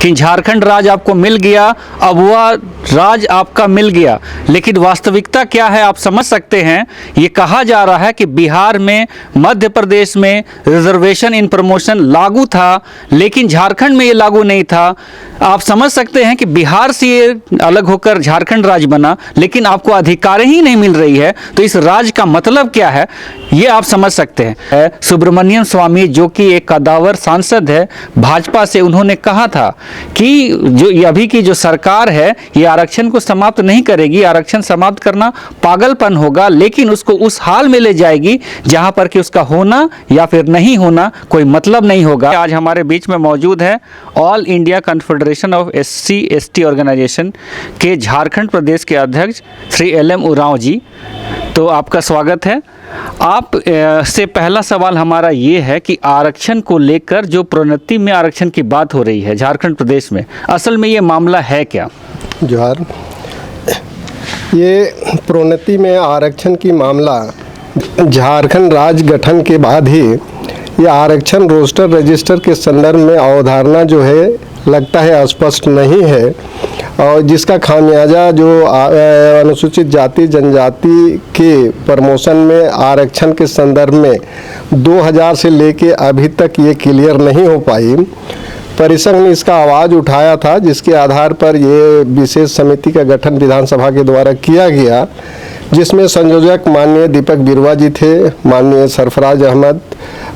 कि झारखंड राज आपको मिल गया, अब वह राज आपका मिल गया। लेकिन वास्तविकता क्या है आप समझ सकते हैं। ये कहा जा रहा है कि बिहार में, मध्य प्रदेश में रिजर्वेशन इन प्रमोशन लागू था, लेकिन झारखंड में ये लागू नहीं था। आप समझ सकते हैं कि बिहार से ये अलग होकर झारखंड राज्य बना, लेकिन आपको अधिकार ही नहीं मिल रही है। तो इस राज का मतलब क्या है ये आप समझ सकते हैं। सुब्रमण्यम स्वामी जो कि एक कदावर सांसद है भाजपा से, उन्होंने कहा था कि जो अभी की जो सरकार है ये आरक्षण को समाप्त नहीं करेगी, आरक्षण समाप्त करना पागलपन होगा, लेकिन उसको उस हाल में ले जाएगी जहां पर कि उसका होना या फिर नहीं होना कोई मतलब नहीं होगा। आज हमारे बीच में मौजूद है all India confederation of SC/ST organisation के झारखंड प्रदेश के अध्यक्ष श्री LM उरांव जी। तो आपका स्वागत है। आप से पहला सवाल हमारा ये है कि आरक्षण को लेकर जो प्रोन्नति में आरक्षण की बात हो रही है झारखंड प्रदेश में, असल में ये मामला है क्या? जोहार। ये प्रोन्नति में आरक्षण की मामला झारखंड राज्य गठन के बाद ही ये आरक्षण रोस्टर रजिस्टर के संदर्भ में अवधारणा जो है लगता है अस्पष्ट नहीं है, और जिसका खामियाजा जो अनुसूचित जाति जनजाति के प्रमोशन में आरक्षण के संदर्भ में 2000 से लेके अभी तक ये क्लियर नहीं हो पाई। परिसंघ ने इसका आवाज़ उठाया था, जिसके आधार पर ये विशेष समिति का गठन विधानसभा के द्वारा किया गया, जिसमें संयोजक माननीय दीपक बिरुवा जी थे, माननीय सरफराज अहमद,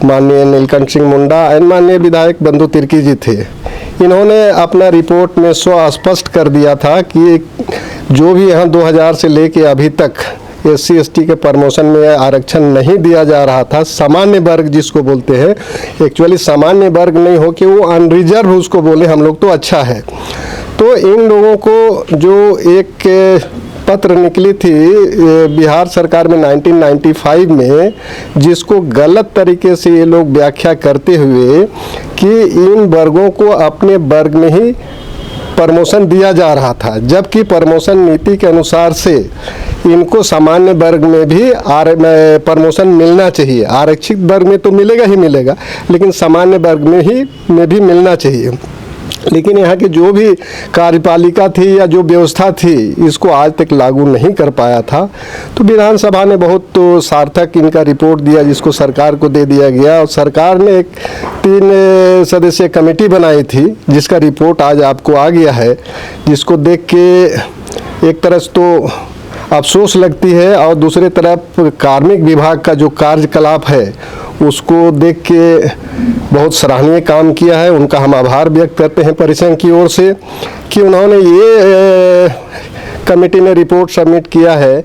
माननीय नीलकंठ सिंह मुंडा और माननीय विधायक बंधु तिर्की जी थे। इन्होंने अपना रिपोर्ट में स्पष्ट कर दिया था कि जो भी यहाँ 2000 से लेके अभी तक SC/ST के प्रमोशन में आरक्षण नहीं दिया जा रहा था, सामान्य वर्ग जिसको बोलते हैं, एक्चुअली सामान्य वर्ग नहीं हो कि वो अनरिजर्व उसको बोले हम लोग तो अच्छा है। तो इन लोगों को जो एक पत्र निकली थी बिहार सरकार में 1995 में, जिसको गलत तरीके से ये लोग व्याख्या करते हुए कि इन वर्गों को अपने वर्ग में ही प्रमोशन दिया जा रहा था, जबकि प्रमोशन नीति के अनुसार से इनको सामान्य वर्ग में भी प्रमोशन मिलना चाहिए। आरक्षित वर्ग में तो मिलेगा ही मिलेगा, लेकिन सामान्य वर्ग में भी मिलना चाहिए। लेकिन यहाँ की जो भी कार्यपालिका थी या जो व्यवस्था थी, इसको आज तक लागू नहीं कर पाया था। तो विधानसभा ने बहुत तो सार्थक इनका रिपोर्ट दिया, जिसको सरकार को दे दिया गया, और सरकार ने एक 3 सदस्यीय कमेटी बनाई थी, जिसका रिपोर्ट आज आपको आ गया है, जिसको देख के एक तरफ तो अफसोस लगती है, और दूसरी तरफ कार्मिक विभाग का जो कार्यकलाप है उसको देख के बहुत सराहनीय काम किया है। उनका हम आभार व्यक्त करते हैं परिसंघ की ओर से कि उन्होंने ये कमेटी ने रिपोर्ट सबमिट किया है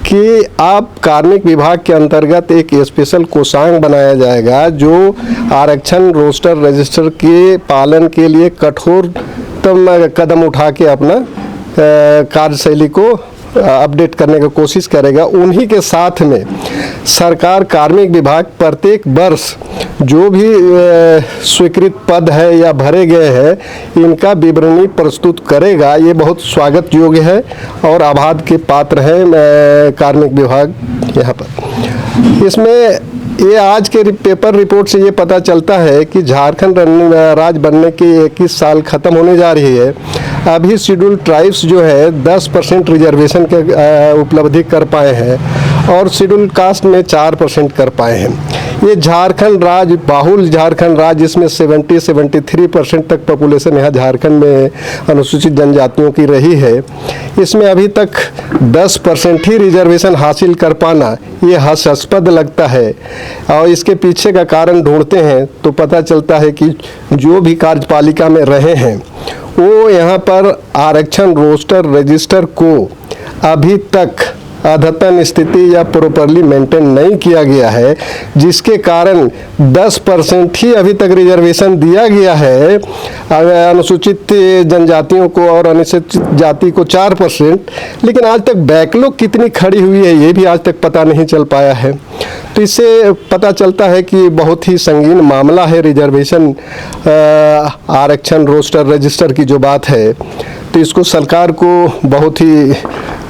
कि आप कार्मिक विभाग के अंतर्गत एक स्पेशल कोषांग बनाया जाएगा, जो आरक्षण रोस्टर रजिस्टर के पालन के लिए कठोरतम कदम उठा के अपना कार्यशैली को अपडेट करने की कोशिश करेगा। उन्हीं के साथ में सरकार कार्मिक विभाग प्रत्येक वर्ष जो भी स्वीकृत पद है या भरे गए हैं, इनका विवरणी प्रस्तुत करेगा। ये बहुत स्वागत योग्य है और आभार के पात्र है कार्मिक विभाग यहाँ पर। इसमें ये आज के पेपर रिपोर्ट से ये पता चलता है कि झारखंड राज्य बनने के 21 साल खत्म होने जा रही है। अभी शेड्यूल ट्राइब्स जो है 10% रिजर्वेशन के उपलब्धि कर पाए हैं, और शेड्यूल कास्ट में 4% कर पाए हैं। ये झारखंड राज्य बाहुल झारखंड राज्य, इसमें 73% तक पॉपुलेशन यहाँ झारखंड में अनुसूचित जनजातियों की रही है। इसमें अभी तक 10% ही रिजर्वेशन हासिल कर पाना ये हास्यास्पद लगता है, और इसके पीछे का कारण ढूंढते हैं तो पता चलता है कि जो भी कार्यपालिका में रहे हैं वो यहाँ पर आरक्षण रोस्टर रजिस्टर को अभी तक अद्यतन स्थिति या प्रॉपरली मेंटेन नहीं किया गया है, जिसके कारण 10% ही अभी तक रिजर्वेशन दिया गया है अनुसूचित जनजातियों को, और अनुसूचित जाति को 4%। लेकिन आज तक बैकलॉग कितनी खड़ी हुई है ये भी आज तक पता नहीं चल पाया है। तो इससे पता चलता है कि बहुत ही संगीन मामला है रिजर्वेशन आरक्षण रोस्टर रजिस्टर की जो बात है। तो इसको सरकार को बहुत ही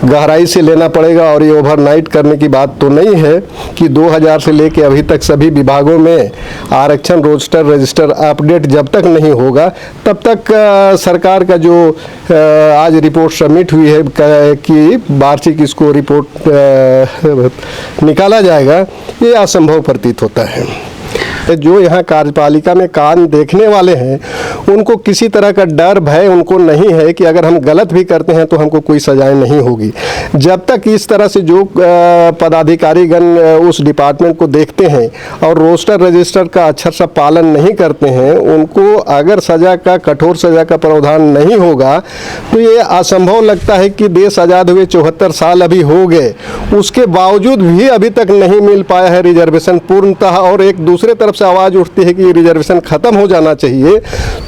गहराई से लेना पड़ेगा और ये ओवरनाइट करने की बात तो नहीं है कि 2000 से लेके अभी तक सभी विभागों में आरक्षण रोस्टर रजिस्टर अपडेट जब तक नहीं होगा तब तक सरकार का जो आज रिपोर्ट सबमिट हुई है कि वार्षिक इसको रिपोर्ट निकाला जाएगा, ये असंभव प्रतीत होता है। जो यहाँ कार्यपालिका में काम देखने वाले हैं उनको किसी तरह का डर भय उनको नहीं है कि अगर हम गलत भी करते हैं तो हमको कोई सजाएं नहीं होगी। जब तक इस तरह से जो पदाधिकारीगण उस डिपार्टमेंट को देखते हैं और रोस्टर रजिस्टर का अच्छा सा पालन नहीं करते हैं, उनको अगर सजा का कठोर सजा का प्रावधान नहीं होगा तो ये असंभव लगता है कि देश आज़ाद हुए 74 साल अभी हो गए, उसके बावजूद भी अभी तक नहीं मिल पाया है रिजर्वेशन पूर्णतः। और एक दूसरे तरफ से आवाज़ उठती है कि रिजर्वेशन ख़त्म हो जाना चाहिए,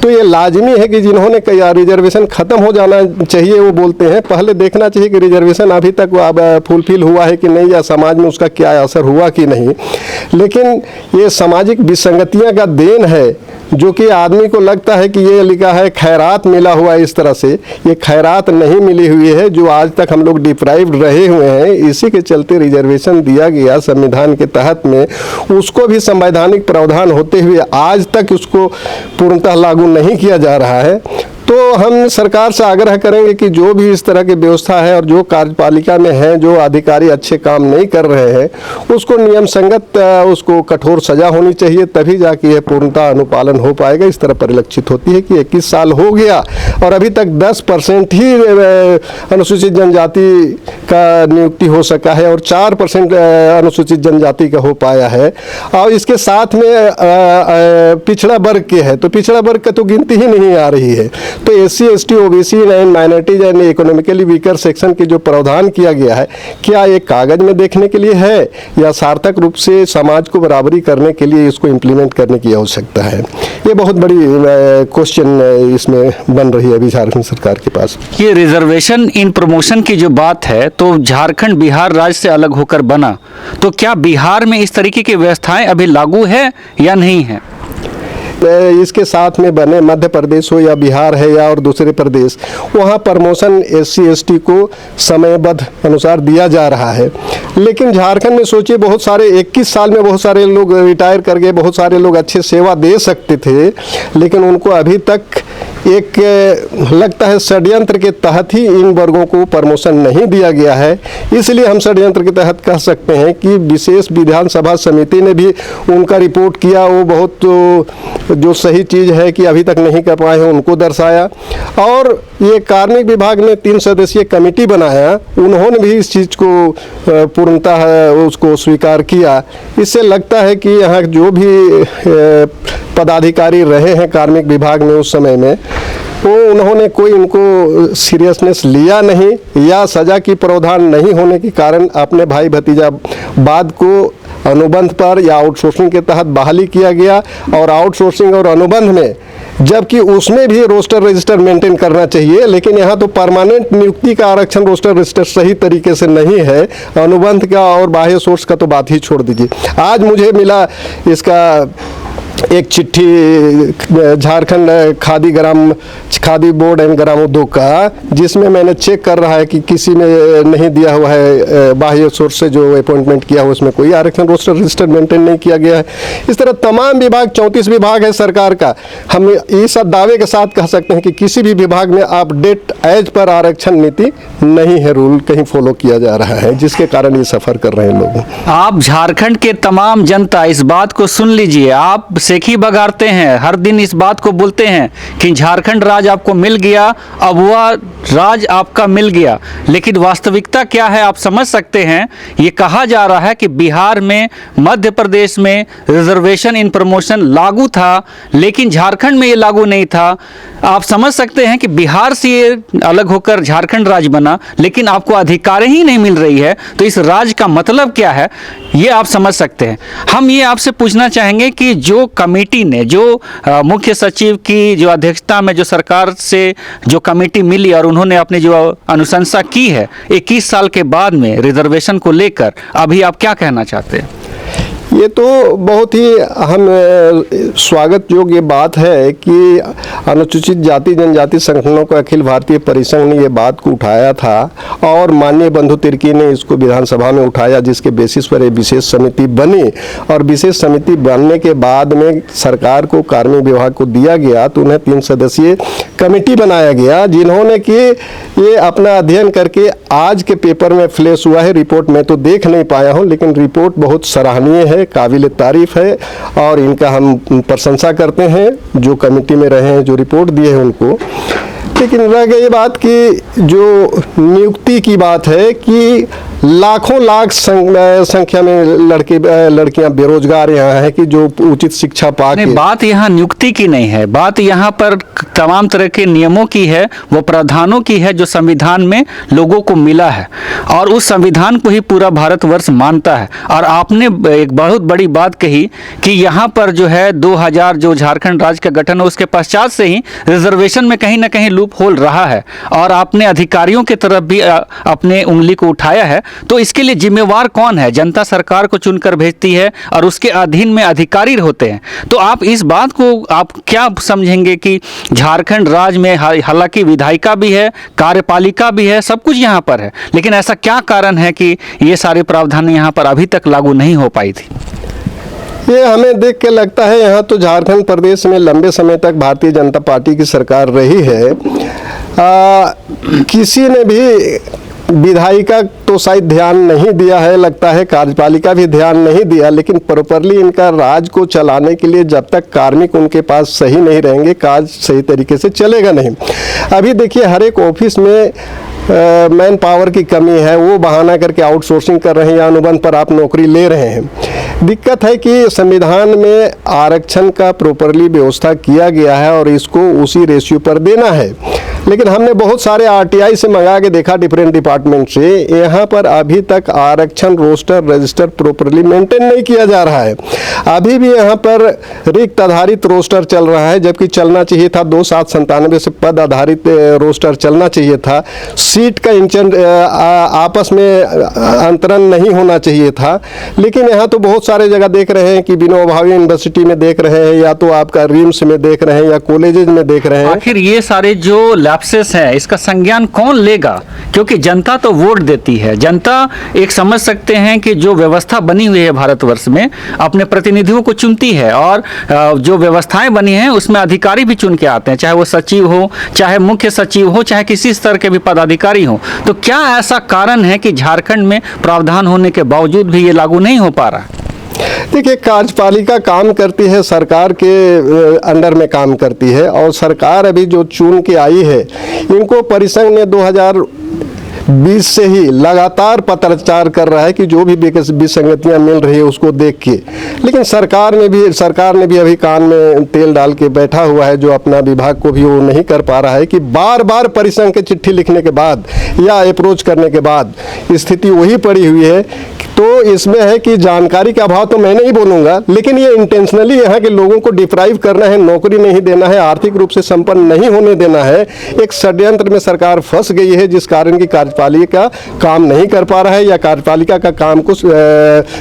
तो ये लाजमी है कि जिन्होंने कहा रिजर्वेशन ख़त्म हो जाना चाहिए वो बोलते हैं, पहले देखना चाहिए कि रिजर्वेशन अभी तक फुलफिल हुआ है कि नहीं या समाज में उसका क्या असर हुआ कि नहीं। लेकिन ये सामाजिक विसंगतियाँ का देन है जो कि आदमी को लगता है कि ये लिखा है खैरात मिला हुआ है, इस तरह से ये खैरात नहीं मिली हुई है। जो आज तक हम लोग डिप्राइव्ड रहे हुए हैं, इसी के चलते रिजर्वेशन दिया गया संविधान के तहत में, उसको भी संवैधानिक प्रावधान होते हुए आज तक उसको पूर्णतः लागू नहीं किया जा रहा है। तो हम सरकार से आग्रह करेंगे कि जो भी इस तरह की व्यवस्था है और जो कार्यपालिका में है जो अधिकारी अच्छे काम नहीं कर रहे हैं उसको नियम संगत उसको कठोर सजा होनी चाहिए, तभी जाके ये पूर्णतः अनुपालन हो पाएगा। इस तरह परिलक्षित होती है कि 21 साल हो गया और अभी तक 10% ही अनुसूचित जनजाति का नियुक्ति हो सका है और 4% अनुसूचित जनजाति का हो पाया है। और इसके साथ में पिछड़ा वर्ग के है, तो पिछड़ा वर्ग का तो गिनती ही नहीं आ रही है। तो SC ST OBC and minorities and economically weaker section के जो प्रावधान किया गया है, क्या ये कागज में देखने के लिए है या सार्थक रूप से समाज को बराबरी करने के लिए इसको इम्प्लीमेंट करने की आवश्यकता है? ये बहुत बड़ी क्वेश्चन इसमें बन रही है अभी झारखंड सरकार के पास। ये रिजर्वेशन इन प्रमोशन की जो बात है, तो झारखंड बिहार राज्य से अलग होकर बना, तो क्या बिहार में इस तरीके की व्यवस्थाएं अभी लागू है या नहीं है? इसके साथ में बने मध्य प्रदेश हो या बिहार है या और दूसरे प्रदेश, वहाँ प्रमोशन SC ST को समयबद्ध अनुसार दिया जा रहा है। लेकिन झारखंड में सोचिए, बहुत सारे 21 साल में बहुत सारे लोग रिटायर कर गए, बहुत सारे लोग अच्छे सेवा दे सकते थे, लेकिन उनको अभी तक एक लगता है षड्यंत्र के तहत ही इन वर्गों को प्रमोशन नहीं दिया गया है। इसलिए हम षड्यंत्र के तहत कह सकते हैं कि विशेष विधानसभा समिति ने भी उनका रिपोर्ट किया, वो बहुत जो सही चीज़ है कि अभी तक नहीं कर पाए हैं उनको दर्शाया। और ये कार्मिक विभाग ने 3 सदस्यीय कमेटी बनाया, उन्होंने भी इस चीज़ को पूर्णतः उसको स्वीकार किया। इससे लगता है कि यहाँ जो भी पदाधिकारी रहे हैं कार्मिक विभाग में उस समय में, वो उन्होंने कोई इनको सीरियसनेस लिया नहीं या सज़ा की प्रावधान नहीं होने के कारण अपने भाई भतीजावाद को अनुबंध पर या आउटसोर्सिंग के तहत बहाली किया गया। और आउटसोर्सिंग और अनुबंध में, जबकि उसमें भी रोस्टर रजिस्टर मेंटेन करना चाहिए, लेकिन यहाँ तो परमानेंट नियुक्ति का आरक्षण रोस्टर रजिस्टर सही तरीके से नहीं है, अनुबंध का और बाह्य सोर्स का तो बात ही छोड़ दीजिए। आज मुझे मिला इसका एक चिट्ठी झारखंड खादी बोर्ड एंड ग्रामोद्योग का, जिसमें मैंने चेक कर रहा है कि किसी ने नहीं दिया हुआ है, बाह्य सोर्स से जो अपॉइंटमेंट किया हुआ उसमें कोई आरक्षण रोस्टर रजिस्टर मेंटेन नहीं किया गया है। इस तरह तमाम विभाग, 34 विभाग है सरकार का, हम इस दावे के साथ कह सकते हैं कि किसी भी विभाग में अपडेट एज पर आरक्षण नीति नहीं है, रूल कहीं फॉलो किया जा रहा है, जिसके कारण ये सफ़र कर रहे हैं लोग। आप झारखंड के तमाम जनता इस बात को सुन लीजिए, आप सेखी बगाड़ते हैं, हर दिन इस बात को बोलते हैं कि झारखंड राज आपको मिल गया, अब वह राज आपका मिल गया, लेकिन वास्तविकता क्या है आप समझ सकते हैं। ये कहा जा रहा है कि बिहार में, मध्य प्रदेश में रिजर्वेशन इन प्रमोशन लागू था, लेकिन झारखंड में ये लागू नहीं था। आप समझ सकते हैं कि बिहार से ये अलग होकर झारखंड राज्य बना, लेकिन आपको अधिकार ही नहीं मिल रही है, तो इस राज्य का मतलब क्या है ये आप समझ सकते हैं। हम ये आपसे पूछना चाहेंगे कि जो कमेटी ने, जो मुख्य सचिव की जो अध्यक्षता में जो सरकार से जो कमेटी मिली और उन्होंने अपनी जो अनुशंसा की है 21 साल के बाद में रिजर्वेशन को लेकर, अभी आप क्या कहना चाहते हैं? ये तो बहुत ही हम स्वागत योग्य बात है कि अनुसूचित जाति जनजाति संगठनों का अखिल भारतीय परिसंघ ने ये बात को उठाया था और माननीय बंधु तिर्की ने इसको विधानसभा में उठाया, जिसके बेसिस पर एक विशेष समिति बनी और विशेष समिति बनने के बाद में सरकार को कार्मिक विभाग को दिया गया तो उन्हें 3 सदस्यीय कमेटी बनाया गया, जिन्होंने कि ये अपना अध्ययन करके आज के पेपर में फ्लैश हुआ है। रिपोर्ट में तो देख नहीं पाया हूँ, लेकिन रिपोर्ट बहुत सराहनीय है, काबिल तारीफ है और इनका हम प्रशंसा करते हैं जो कमेटी में रहे हैं, जो रिपोर्ट दिए हैं उनको। लेकिन रह गई बात कि जो नियुक्ति की बात है कि लाखों लाख संख्या में लड़कियां बेरोजगार यहाँ हैं कि जो उचित शिक्षा पा के। बात यहाँ नियुक्ति की नहीं है, बात यहाँ पर तमाम तरह के नियमों की है, वो प्रावधानों की है जो संविधान में लोगों को मिला है और उस संविधान को ही पूरा भारतवर्ष मानता है। और आपने एक बहुत बड़ी बात कही कि यहाँ पर जो है 2000 जो झारखंड राज्य का गठन है उसके पश्चात से ही रिजर्वेशन में कहीं ना कहीं लूप होल रहा है और आपने अधिकारियों की तरफ भी अपने उंगली को उठाया है। तो इसके लिए जिम्मेवार कौन है? जनता सरकार को चुनकर भेजती है और उसके अधीन में अधिकारी होते हैं। तो आप इस बात को आप क्या समझेंगे कि झारखंड राज्य में हालांकि विधायिका भी है, कार्यपालिका भी है, सब कुछ यहाँ पर है, लेकिन ऐसा क्या कारण है कि ये सारे प्रावधान यहाँ पर अभी तक लागू नहीं हो पाई थी? ये हमें देख के लगता है यहाँ तो झारखंड प्रदेश में लंबे समय तक भारतीय जनता पार्टी की सरकार रही है। किसी ने भी विधायिका तो शायद ध्यान नहीं दिया है, लगता है कार्यपालिका भी ध्यान नहीं दिया, लेकिन प्रॉपरली इनका राज को चलाने के लिए जब तक कार्मिक उनके पास सही नहीं रहेंगे काज सही तरीके से चलेगा नहीं। अभी देखिए हर एक ऑफिस में मैन पावर की कमी है, वो बहाना करके आउटसोर्सिंग कर रहे हैं या अनुबंध पर आप नौकरी ले रहे हैं। दिक्कत है कि संविधान में आरक्षण का प्रॉपरली व्यवस्था किया गया है और इसको उसी रेशियो पर देना है, लेकिन हमने बहुत सारे आरटीआई से मंगा के देखा डिफरेंट डिपार्टमेंट से, यहाँ पर अभी तक आरक्षण रोस्टर रजिस्टर प्रॉपरली मेंटेन नहीं किया जा रहा है। अभी भी यहाँ पर रिक्त आधारित रोस्टर चल रहा है, जबकि चलना चाहिए था 2797 से पद आधारित रोस्टर चलना चाहिए था। सीट का इंचन आपस में अंतरण नहीं होना चाहिए था, लेकिन यहाँ तो बहुत सारे जगह देख रहे हैं कि विनोबा भावे यूनिवर्सिटी में देख रहे हैं या तो आपका रिम्स में देख रहे हैं या कॉलेजेज में देख रहे हैं। आखिर ये सारे जो लैप्सेस है इसका संज्ञान कौन लेगा? क्योंकि जनता तो वोट देती है, जनता एक समझ सकते हैं कि जो व्यवस्था बनी हुई है भारतवर्ष में अपने प्रतिनिधियों को चुनती है और जो व्यवस्थाएं बनी हैं उसमें अधिकारी भी चुन के आते हैं, चाहे वो सचिव हो, चाहे मुख्य सचिव हो, चाहे किसी स्तर के भी पदाधिकारी हो। तो क्या ऐसा कारण है कि झारखंड में प्रावधान होने के बावजूद भी ये लागू नहीं हो पा रहा? देखिए कार्यपालिका काम करती है, सरकार के अंडर में काम करती है और सरकार अभी जो चुन के आई है इनको परिसंघ ने 2020 से ही लगातार पत्राचार कर रहा है कि जो भी विसंगतियां मिल रही है उसको देख के, लेकिन सरकार ने भी अभी कान में तेल डाल के बैठा हुआ है, जो अपना विभाग को भी वो नहीं कर पा रहा है कि बार बार परिसंघ के चिट्ठी लिखने के बाद या अप्रोच करने के बाद स्थिति वही पड़ी हुई है। तो इसमें है कि जानकारी का अभाव तो मैं नहीं बोलूँगा, लेकिन ये इंटेंशनली यहाँ के लोगों को डिप्राइव करना है, नौकरी नहीं देना है, आर्थिक रूप से संपन्न नहीं होने देना है। एक षड्यंत्र में सरकार फंस गई है जिस कारण की कार्यपालिका काम नहीं कर पा रहा है या कार्यपालिका का काम को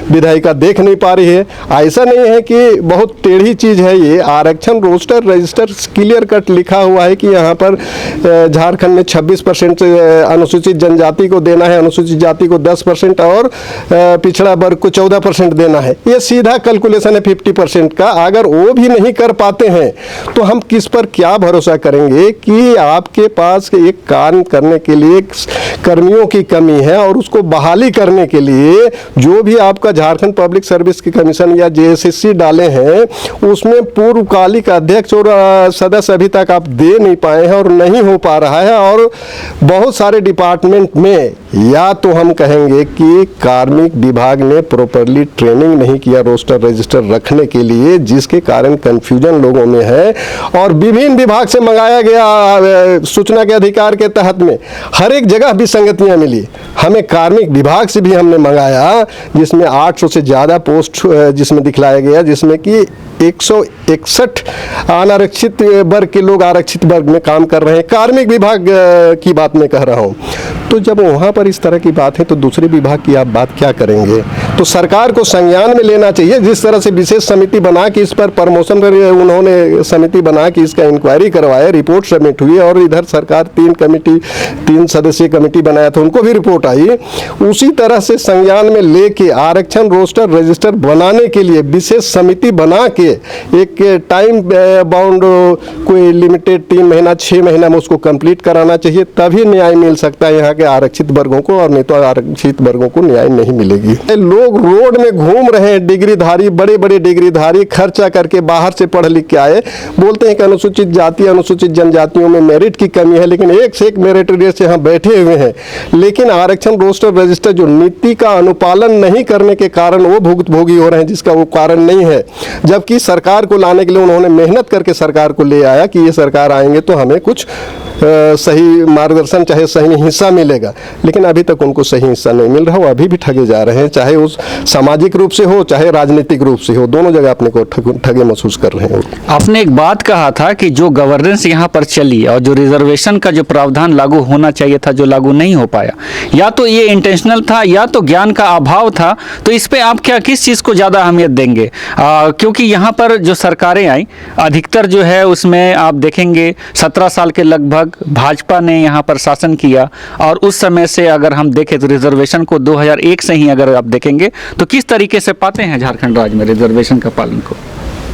विधायिका देख नहीं पा रही है। ऐसा नहीं है कि बहुत टेढ़ी चीज़ है ये, आरक्षण रोस्टर रजिस्टर क्लियर कट लिखा हुआ है कि यहाँ पर झारखंड में 26% अनुसूचित जनजाति को देना है, अनुसूचित जाति को 10% और पिछड़ा वर्ग को 14% देना है। ये सीधा कैलकुलेशन है 50% का। अगर वो भी नहीं कर पाते हैं तो हम किस पर क्या भरोसा करेंगे कि आपके पास एक काम करने के लिए कर्मियों की कमी है और उसको बहाली करने के लिए जो भी आपका झारखंड पब्लिक सर्विस की कमीशन या जेएसएससी डाले हैं उसमें पूर्वकालिक अध्यक्ष और सदस्य अभी तक आप दे नहीं पाए हैं और नहीं हो पा रहा है। और बहुत सारे डिपार्टमेंट में या तो हम कहेंगे कि कार्मिक विभाग ने प्रॉपरली ट्रेनिंग नहीं किया रोस्टर रजिस्टर रखने के लिए, जिसके कारण कंफ्यूजन लोगों में है। और विभिन्न विभाग से मंगाया गया सूचना के अधिकार के तहत में हर एक जगह विसंगतियां मिली। हमें कार्मिक विभाग से भी हमने मंगाया जिसमें 800 से ज़्यादा पोस्ट जिसमें दिखलाया गया, जिसमें कि 161 अनारक्षित वर्ग के लोग आरक्षित वर्ग में काम कर रहे हैं। कार्मिक विभाग की बात मैं कह रहा हूँ। तो जब वहाँ पर इस तरह की बात है तो दूसरे विभाग की आप बात क्या करेंगे? तो सरकार को संज्ञान में लेना चाहिए। जिस तरह से विशेष समिति बना के इस पर प्रमोशन पर उन्होंने समिति बना के इसका इंक्वायरी करवाया, रिपोर्ट सबमिट हुई, और इधर सरकार 3 सदस्यीय कमेटी बनाया था, उनको भी रिपोर्ट आई। उसी तरह से संज्ञान में लेके आरक्षण रोस्टर रजिस्टर बनाने के लिए विशेष समिति बना के एक टाइम बाउंड कोई लिमिटेड 3 महीना 6 महीना में उसको कंप्लीट कराना चाहिए, तभी न्याय मिल सकता है यहाँ के आरक्षित वर्गों को, और नहीं तो आरक्षित वर्गों को न्याय नहीं मिलेगी। लोग रोड में घूम रहे हैं, डिग्रीधारी, बड़े बड़े डिग्रीधारी खर्चा करके बाहर से पढ़ लिख के आए, बोलते हैं कि अनुसूचित जाति अनुसूचित जनजातियों में मेरिट की कमी है, लेकिन एक से एक मेरिट रेस यहाँ बैठे हुए हैं, लेकिन आरक्षण रोस्टर रजिस्टर जो नीति का अनुपालन नहीं करने के कारण वो भुगतभोगी हो रहे हैं, जिसका वो कारण नहीं है। जबकि सरकार को लाने के लिए उन्होंने मेहनत करके सरकार को ले आया कि ये सरकार आएंगे तो हमें कुछ सही मार्गदर्शन चाहे सही हिस्सा मिलेगा, लेकिन अभी तक उनको सही हिस्सा नहीं मिल रहा, वो अभी भी ठगे जा रहे हैं, चाहे उस सामाजिक रूप से हो चाहे राजनीतिक रूप से हो, दोनों जगह अपने को ठगे महसूस कर रहे हैं। आपने एक बात कहा था कि जो गवर्नेंस यहाँ पर चली और जो रिजर्वेशन का जो प्रावधान लागू होना चाहिए था जो लागू नहीं हो पाया, या तो ये इंटेंशनल था या तो ज्ञान का अभाव था, तो इस पे आप क्या किस चीज़ को ज़्यादा अहमियत देंगे? क्योंकि यहाँ पर जो सरकारें आई अधिकतर जो है उसमें आप देखेंगे 17 साल के लगभग भाजपा ने यहाँ पर शासन किया, और उस समय से अगर हम देखें तो रिजर्वेशन को 2001 से ही अगर आप देखेंगे तो किस तरीके से पाते हैं झारखंड राज्य में रिजर्वेशन का पालन को?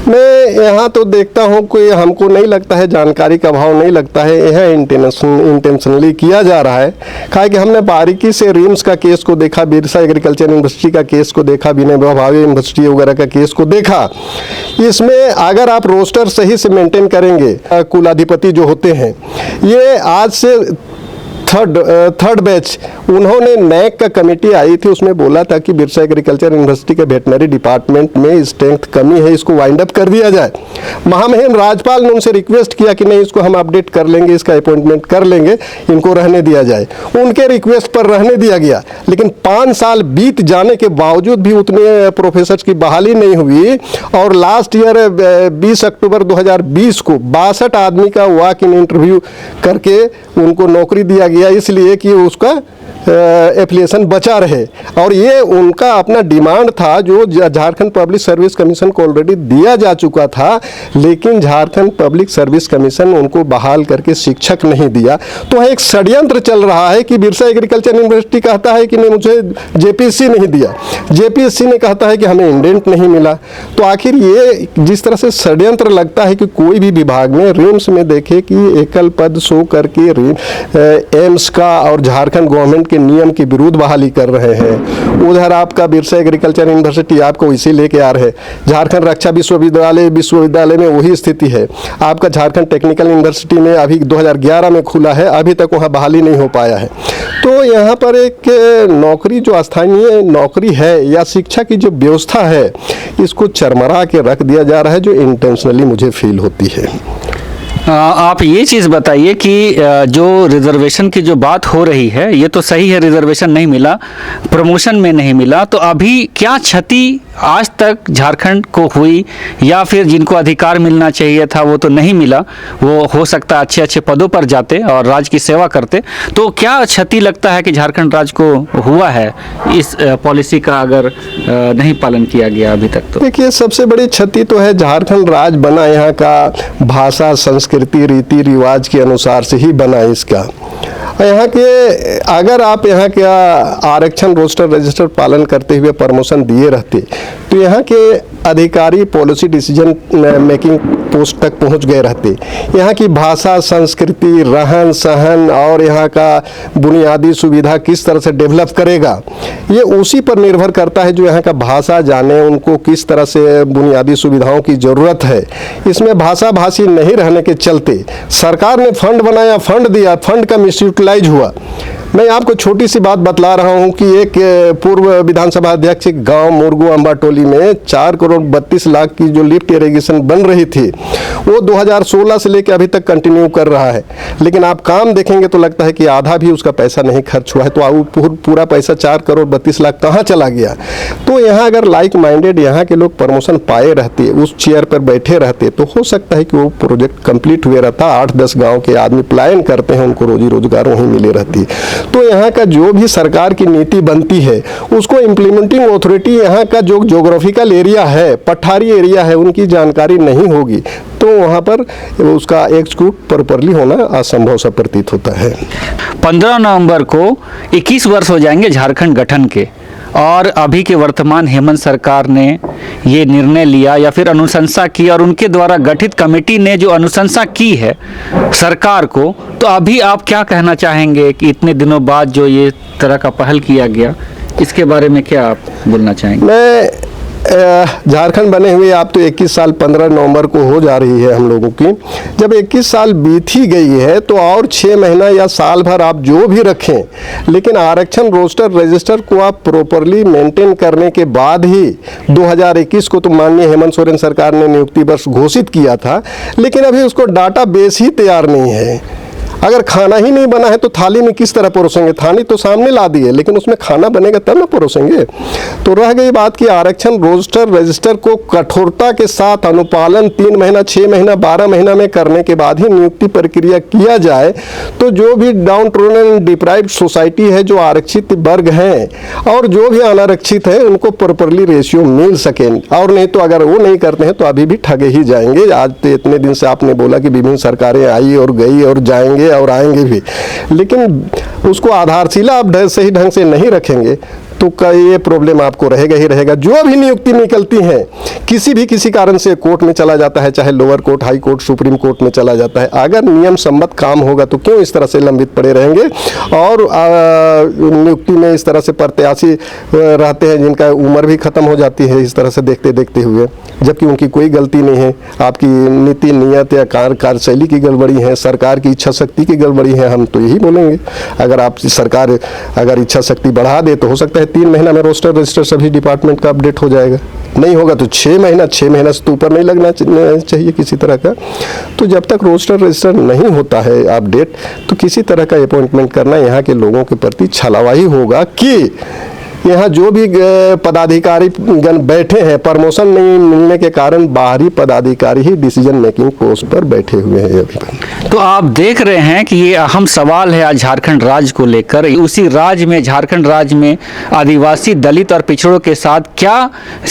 मैं यहाँ तो देखता हूँ कोई, हमको नहीं लगता है जानकारी का अभाव नहीं लगता है, यह इंटेंशनली किया जा रहा है। खाए कि हमने बारीकी से रिम्स का केस को देखा, बिरसा एग्रीकल्चर यूनिवर्सिटी का केस को देखा, विनय भावे यूनिवर्सिटी वगैरह का केस को देखा। इसमें अगर आप रोस्टर सही से मेंटेन करेंगे, कुलाधिपति जो होते हैं, ये आज से थर्ड बैच उन्होंने नैक का कमेटी आई थी, उसमें बोला था कि बिरसा एग्रीकल्चर यूनिवर्सिटी के वेटनरी डिपार्टमेंट में स्ट्रेंथ कमी है, इसको वाइंड अप कर दिया जाए। महामहिम राज्यपाल ने उनसे रिक्वेस्ट किया कि नहीं, इसको हम अपडेट कर लेंगे, इसका अपॉइंटमेंट कर लेंगे, इनको रहने दिया जाए। उनके रिक्वेस्ट पर रहने दिया गया, लेकिन 5 साल बीत जाने के बावजूद भी उतने प्रोफेसर्स की बहाली नहीं हुई, और लास्ट ईयर 20 अक्टूबर 2020 को 62 आदमी का वॉक इन इंटरव्यू करके उनको नौकरी दिया गया, इसलिए कि उसका एफिलिएशन बचा रहे। और ये उनका अपना डिमांड था जो झारखंड पब्लिक सर्विस कमीशन को ऑलरेडी दिया जा चुका था, लेकिन झारखंड पब्लिक सर्विस कमीशन उनको बहाल करके शिक्षक नहीं दिया। तो एक षड्यंत्र चल रहा है कि बिरसा एग्रीकल्चर यूनिवर्सिटी कहता है कि नहीं, मुझे जेपीएससी नहीं दिया, जेपीएससी ने कहता है कि हमें इंडेंट नहीं मिला। तो आखिर ये जिस तरह से षड्यंत्र लगता है कि कोई भी विभाग में, रिम्स में देखे कि एकल पद शो करके एम्स का और झारखंड गवर्नमेंट के नियम के विरुद्ध बहाली कर रहे हैं। उधर आपका बिरसा एग्रीकल्चर यूनिवर्सिटी आपको इसी लेके आ रहे हैं। झारखंड रक्षा विश्वविद्यालय में वही स्थिति है। आपका झारखंड टेक्निकल यूनिवर्सिटी में अभी 2011 में खुला है, अभी तक वहाँ बहाली नहीं हो पाया है। तो यहाँ पर एक नौकरी जो स्थानीय नौकरी है या शिक्षा की जो व्यवस्था है, इसको चरमरा के रख दिया जा रहा है, जो इंटेंशनली मुझे फील होती है। आप ये चीज़ बताइए कि जो रिजर्वेशन की जो बात हो रही है, ये तो सही है, रिजर्वेशन नहीं मिला, प्रमोशन में नहीं मिला, तो अभी क्या क्षति आज तक झारखंड को हुई, या फिर जिनको अधिकार मिलना चाहिए था वो तो नहीं मिला, वो हो सकता है अच्छे अच्छे पदों पर जाते और राज्य की सेवा करते, तो क्या क्षति लगता है कि झारखंड राज्य को हुआ है इस पॉलिसी का अगर नहीं पालन किया गया अभी तक? तो देखिए, सबसे बड़ी क्षति तो है झारखंड राज्य बना यहाँ का भाषा संस्कृति रीति रिवाज के अनुसार से ही बना इसका। यहाँ के अगर आप यहाँ के आरक्षण रोस्टर रजिस्टर पालन करते हुए प्रमोशन दिए रहते, तो यहाँ के अधिकारी पॉलिसी डिसीजन मेकिंग पोस्ट तक पहुँच गए रहते। यहाँ की भाषा संस्कृति रहन सहन और यहाँ का बुनियादी सुविधा किस तरह से डेवलप करेगा, ये उसी पर निर्भर करता है। जो यहाँ का भाषा जाने, उनको किस तरह से बुनियादी सुविधाओं की ज़रूरत है। इसमें भाषा भाषी नहीं रहने के चलते सरकार ने फंड बनाया, फंड दिया, फंड का मिसयूटिलाइज हुआ। मैं आपको छोटी सी बात बतला रहा हूं कि एक पूर्व विधानसभा अध्यक्ष गांव मुरगू अम्बाटोली में 4 करोड़ 32 लाख की जो लिफ्ट इरिगेशन बन रही थी, वो 2016 से लेकर अभी तक कंटिन्यू कर रहा है। लेकिन आप काम देखेंगे तो लगता है कि आधा भी उसका पैसा नहीं खर्च हुआ है। तो पूरा पैसा 4 करोड़ 32 लाख कहाँ चला गया? तो यहाँ अगर लाइक माइंडेड यहाँ के लोग प्रमोशन पाए रहते, उस चेयर पर बैठे रहते, तो हो सकता है कि वो प्रोजेक्ट कंप्लीट हुए रहता। 8-10 गाँव के आदमी पलायन करते हैं, उनको रोजी रोजगार वहीं मिले रहती। तो यहाँ का जो भी सरकार की नीति बनती है उसको इम्प्लीमेंटिंग अथॉरिटी यहाँ का जो ज्योग्राफिकल एरिया है, पठारी एरिया है, उनकी जानकारी नहीं होगी तो वहाँ पर उसका एग्जीक्यूट प्रॉपरली होना असंभव सा प्रतीत होता है। 15 नवंबर को 21 वर्ष हो जाएंगे झारखंड गठन के, और अभी के वर्तमान हेमंत सरकार ने ये निर्णय लिया या फिर अनुशंसा की, और उनके द्वारा गठित कमेटी ने जो अनुशंसा की है सरकार को, तो अभी आप क्या कहना चाहेंगे कि इतने दिनों बाद जो ये तरह का पहल किया गया, इसके बारे में क्या आप बोलना चाहेंगे? मैं झारखंड बने हुए आप तो 21 साल 15 नवंबर को हो जा रही है हम लोगों की। जब 21 साल बीत ही गई है तो और 6 महीना या साल भर आप जो भी रखें, लेकिन आरक्षण रोस्टर रजिस्टर को आप प्रॉपरली मेंटेन करने के बाद ही 2021 को तो माननीय हेमंत सोरेन सरकार ने नियुक्ति वर्ष घोषित किया था, लेकिन अभी उसको डाटा बेस ही तैयार नहीं है। अगर खाना ही नहीं बना है तो थाली में किस तरह परोसेंगे? थाली तो सामने ला दी है, लेकिन उसमें खाना बनेगा तब ना परोसेंगे। तो रह गई बात कि आरक्षण रोस्टर रजिस्टर को कठोरता के साथ अनुपालन 3 महीना, 6 महीना, 12 महीना में करने के बाद ही नियुक्ति प्रक्रिया किया जाए, तो जो भी down tone and deprived society है, जो आरक्षित वर्ग हैं और जो भी अनारक्षित है, उनको प्रॉपरली रेशियो मिल सके। और नहीं तो अगर वो नहीं करते हैं तो अभी भी ठगे ही जाएंगे। आज तो इतने दिन से आपने बोला कि विभिन्न सरकारें आई और गई और जाएंगे और आएंगे भी, लेकिन उसको आधारशिला आप सही ढंग से नहीं रखेंगे तो ये प्रॉब्लम आपको रहेगा ही रहेगा। जो भी नियुक्ति निकलती हैं किसी कारण से कोर्ट में चला जाता है, चाहे lower court, high court, supreme court में चला जाता है। अगर नियम सम्मत काम होगा तो क्यों इस तरह से लंबित पड़े रहेंगे? और नियुक्ति में इस तरह से प्रत्याशी रहते हैं जिनका उम्र भी खत्म हो जाती है इस तरह से देखते देखते हुए, जबकि उनकी कोई गलती नहीं है। आपकी नीति नियत या कार्यशैली की गड़बड़ी है, सरकार की इच्छा शक्ति की गड़बड़ी है। हम तो यही बोलेंगे, अगर आप सरकार अगर इच्छा शक्ति बढ़ा दे तो हो सकता है 3 महीना में रोस्टर रजिस्टर सभी डिपार्टमेंट का अपडेट हो जाएगा। नहीं होगा तो 6 महीना से तो ऊपर नहीं लगना चाहिए किसी तरह का। तो जब तक रोस्टर रजिस्टर नहीं होता है अपडेट, तो किसी तरह का अपॉइंटमेंट करना यहाँ के लोगों के प्रति छलावा होगा कि यहाँ जो भी पदाधिकारी गण बैठे हैं, प्रमोशन नहीं मिलने के कारण बाहरी पदाधिकारी ही डिसीजन मेकिंग पोस्ट पर बैठे हुए हैं। तो आप देख रहे हैं कि ये अहम सवाल है आज झारखंड राज्य को लेकर। उसी राज्य में, झारखंड राज्य में आदिवासी, दलित और पिछड़ों के साथ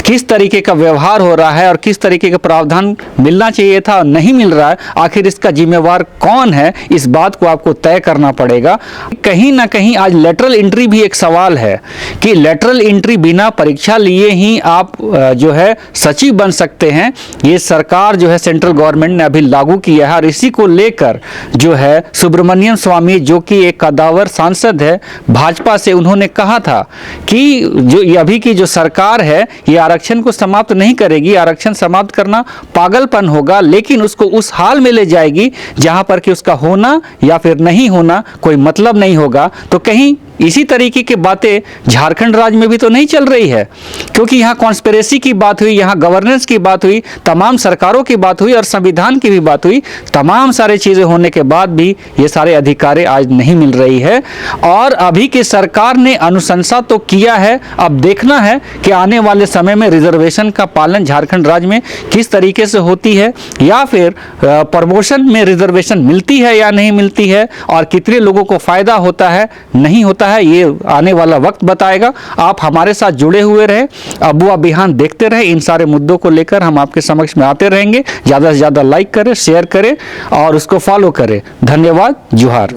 किस तरीके का व्यवहार हो रहा है और किस तरीके का प्रावधान मिलना चाहिए था और नहीं मिल रहा है, आखिर इसका जिम्मेवार कौन है, इस बात को आपको तय करना पड़ेगा। कहीं ना कहीं आज लेटरल एंट्री भी एक सवाल है कि लेटरल एंट्री बिना परीक्षा लिए ही आप जो है सचिव बन सकते हैं। ये सरकार जो है सेंट्रल गवर्नमेंट ने अभी लागू किया है, और इसी को लेकर जो है सुब्रमण्यम स्वामी, जो कि एक कदावर सांसद है भाजपा से, उन्होंने कहा था कि जो अभी की जो सरकार है ये आरक्षण को समाप्त नहीं करेगी, आरक्षण समाप्त करना पागलपन होगा, लेकिन उसको उस हाल में ले जाएगी जहां पर कि उसका होना या फिर नहीं होना कोई मतलब नहीं होगा। तो कहीं इसी तरीके की बातें झारखंड राज्य में भी तो नहीं चल रही है, क्योंकि यहाँ कॉन्स्पिरेसी की बात हुई, यहाँ गवर्नेंस की बात हुई, तमाम सरकारों की बात हुई और संविधान की भी बात हुई। तमाम सारे चीज़ें होने के बाद भी ये सारे अधिकार आज नहीं मिल रही है। और अभी की सरकार ने अनुशंसा तो किया है, अब देखना है कि आने वाले समय में रिजर्वेशन का पालन झारखंड राज्य में किस तरीके से होती है, या फिर प्रमोशन में रिजर्वेशन मिलती है या नहीं मिलती है, और कितने लोगों को फायदा होता है नहीं होता है, ये आने वाला वक्त बताएगा। आप हमारे साथ जुड़े हुए रहे, अबुआ बिहान देखते रहे। इन सारे मुद्दों को लेकर हम आपके समक्ष में आते रहेंगे। ज़्यादा से ज़्यादा लाइक करें, शेयर करें और उसको फॉलो करें। धन्यवाद। जोहार।